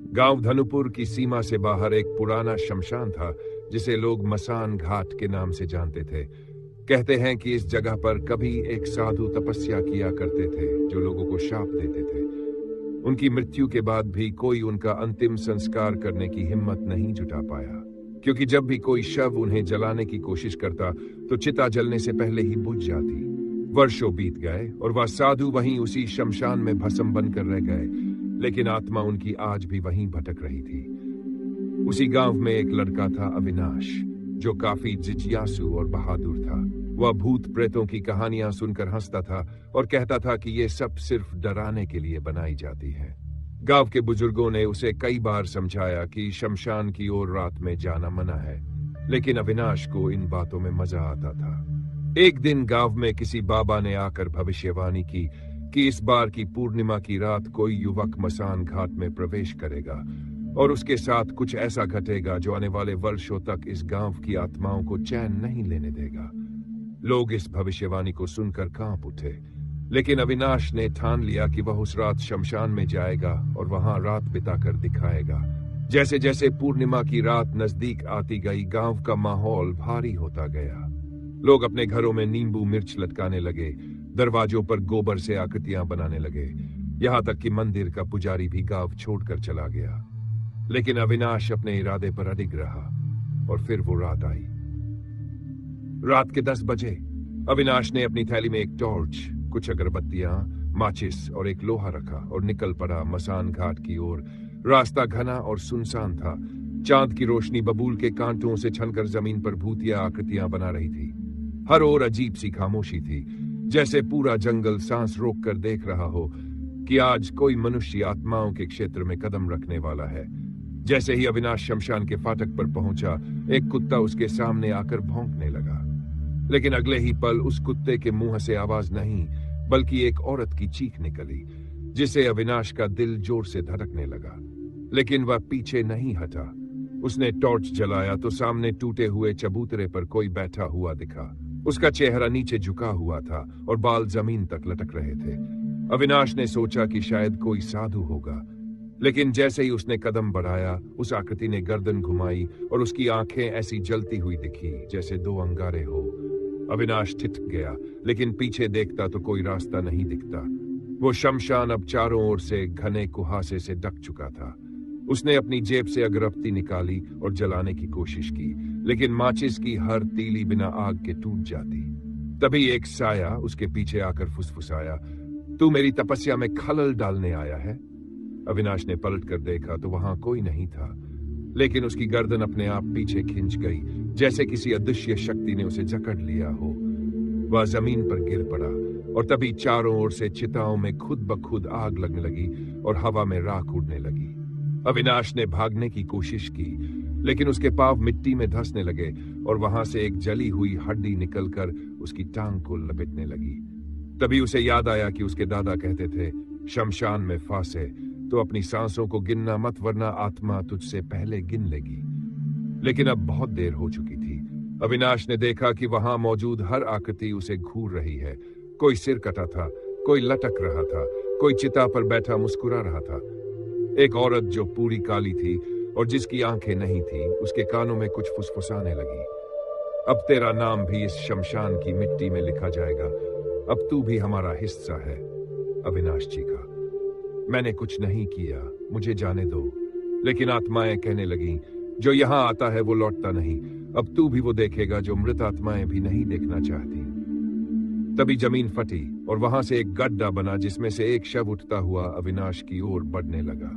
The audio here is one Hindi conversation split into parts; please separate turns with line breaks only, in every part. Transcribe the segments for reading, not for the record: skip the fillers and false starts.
गांव धनुपुर की सीमा से बाहर एक पुराना शमशान था जिसे लोग मसान घाट के नाम से जानते थे। कहते हैं कि इस जगह पर कभी एक साधु तपस्या किया करते थे जो लोगों को शाप देते थे। उनकी मृत्यु के बाद भी कोई उनका अंतिम संस्कार करने की हिम्मत नहीं जुटा पाया, क्योंकि जब भी कोई शव उन्हें जलाने की कोशिश करता तो चिता जलने से पहले ही बुझ जाती। वर्षों बीत गए और वह साधु वहीं उसी शमशान में भस्म बनकर रह गए, लेकिन आत्मा उनकी आज भी वहीं भटक रही थी। उसी गांव में एक लड़का था अविनाश, जो काफी जिज्ञासु और बहादुर था। वह भूत प्रेतों की कहानियां सुनकर हंसता था और कहता था कि ये सब सिर्फ डराने के लिए बनाई जाती है। गांव के बुजुर्गों ने उसे कई बार समझाया कि शमशान की ओर रात में जाना मना है, लेकिन अविनाश को इन बातों में मजा आता था। एक दिन गांव में किसी बाबा ने आकर भविष्यवाणी की कि इस बार की पूर्णिमा की रात कोई युवक मसान घाट में प्रवेश करेगा और उसके साथ कुछ ऐसा घटेगा जो आने वाले वर्षों तक इस गांव की आत्माओं को चैन नहीं लेने देगा। लोग इस भविष्यवाणी को सुनकर कांप उठे, लेकिन अविनाश ने ठान लिया कि वह उस रात शमशान में जाएगा और वहां रात बिताकर दिखाएगा। जैसे जैसे पूर्णिमा की रात नजदीक आती गई, गांव का माहौल भारी होता गया। लोग अपने घरों में नींबू मिर्च लटकाने लगे, दरवाजों पर गोबर से आकृतियां बनाने लगे, यहां तक कि मंदिर का पुजारी भी गांव छोड़कर चला गया। लेकिन अविनाश अपने इरादे पर अडिग रहा और फिर वो रात आई। रात के 10 बजे अविनाश ने अपनी थैली में एक टॉर्च, कुछ अगरबत्तियां, माचिस और एक लोहा रखा और निकल पड़ा मसान घाट की ओर। रास्ता घना और सुनसान था। चांद की रोशनी बबूल के कांटों से छनकर जमीन पर भूतिया आकृतियां बना रही थी। हर ओर अजीब सी खामोशी थी, जैसे पूरा जंगल सांस रोक कर देख रहा हो कि आज कोई मनुष्य आत्माओं के क्षेत्र में कदम रखने वाला है। जैसे ही अविनाश शमशान के फाटक पर पहुंचा, एक कुत्ता उसके सामने आकर भौंकने लगा, लेकिन अगले ही पल उस कुत्ते के मुंह से आवाज नहीं बल्कि एक औरत की चीख निकली, जिसे अविनाश का दिल जोर से धड़कने लगा। लेकिन वह पीछे नहीं हटा। उसने टॉर्च जलाया तो सामने टूटे हुए चबूतरे पर कोई बैठा हुआ दिखा। उसका चेहरा नीचे झुका हुआ था और बाल जमीन तक लटक रहे थे। अविनाश ने सोचा कि शायद कोई साधु होगा, लेकिन जैसे ही उसने कदम बढ़ाया, उस आकृति ने गर्दन घुमाई और उसकी आंखें ऐसी जलती हुई दिखी जैसे 2 अंगारे हो। अविनाश ठिठक गया, लेकिन पीछे देखता तो कोई रास्ता नहीं दिखता। वो शमशान अब चारों ओर से घने कुहासे से ढक चुका था। उसने अपनी जेब से अगरबत्ती निकाली और जलाने की कोशिश की, लेकिन माचिस की हर तीली बिना आग के टूट जाती। तभी एक साया उसके पीछे आकर फुसफुसाया, तू मेरी तपस्या में खलल डालने आया है? अविनाश ने पलट कर देखा तो वहां कोई नहीं था, लेकिन उसकी गर्दन अपने आप पीछे खिंच गई, जैसे किसी अदृश्य शक्ति ने उसे जकड़ लिया हो। वह जमीन पर गिर पड़ा और तभी चारों ओर से चिताओं में खुद ब खुद आग लगने लगी और हवा में राख उड़ने लगी। अविनाश ने भागने की कोशिश की, लेकिन उसके पांव मिट्टी में धंसने लगे और वहां से एक जली हुई हड्डी निकलकर उसकी टांग को लपेटने लगी। तभी उसे याद आया कि उसके दादा कहते थे, शमशान में फांसे तो अपनी सांसों को गिनना मत, वरना आत्मा तुझसे पहले गिन लेगी। लेकिन अब बहुत देर हो चुकी थी। अविनाश ने देखा कि वहां मौजूद हर आकृति उसे घूर रही है। कोई सिर कटा था, कोई लटक रहा था, कोई चिता पर बैठा मुस्कुरा रहा था। एक औरत जो पूरी काली थी और जिसकी आंखें नहीं थी, उसके कानों में कुछ फुसफुसाने लगी। अब तेरा नाम भी इस शमशान की मिट्टी में लिखा जाएगा, अब तू भी हमारा हिस्सा है। अविनाश चीखा, मैंने कुछ नहीं किया, मुझे जाने दो। लेकिन आत्माएं कहने लगीं, जो यहां आता है वो लौटता नहीं, अब तू भी वो देखेगा जो मृत आत्माएं भी नहीं देखना चाहती। तभी जमीन फटी और वहां से एक गड्ढा बना, जिसमें से एक शव उठता हुआ अविनाश की ओर बढ़ने लगा।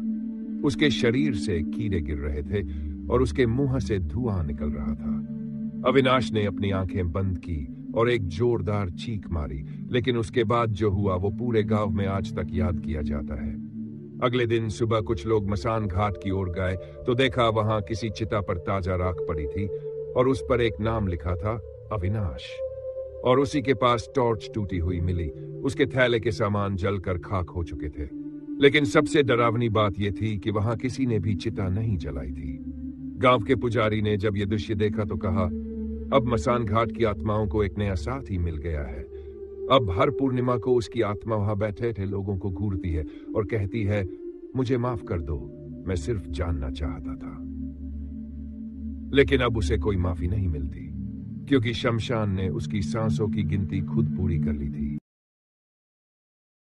उसके शरीर से कीड़े गिर रहे थे और उसके मुंह से धुआं निकल रहा था। अविनाश ने अपनी आंखें बंद की और एक जोरदार चीख मारी, लेकिन उसके बाद जो हुआ वो पूरे गांव में आज तक याद किया जाता है। अगले दिन सुबह कुछ लोग मसान घाट की ओर गए तो देखा वहां किसी चिता पर ताजा राख पड़ी थी और उस पर एक नाम लिखा था, अविनाश। और उसी के पास टॉर्च टूटी हुई मिली। उसके थैले के सामान जलकर खाक हो चुके थे। लेकिन सबसे डरावनी बात यह थी कि वहां किसी ने भी चिता नहीं जलाई थी। गांव के पुजारी ने जब यह दृश्य देखा तो कहा, अब मसान घाट की आत्माओं को एक नया साथी मिल गया है। अब हर पूर्णिमा को उसकी आत्मा वहां बैठे थे लोगों को घूरती है और कहती है, मुझे माफ कर दो, मैं सिर्फ जानना चाहता था। लेकिन अब उसे कोई माफी नहीं मिलती, क्योंकि शमशान ने उसकी सांसों की गिनती खुद पूरी कर ली थी।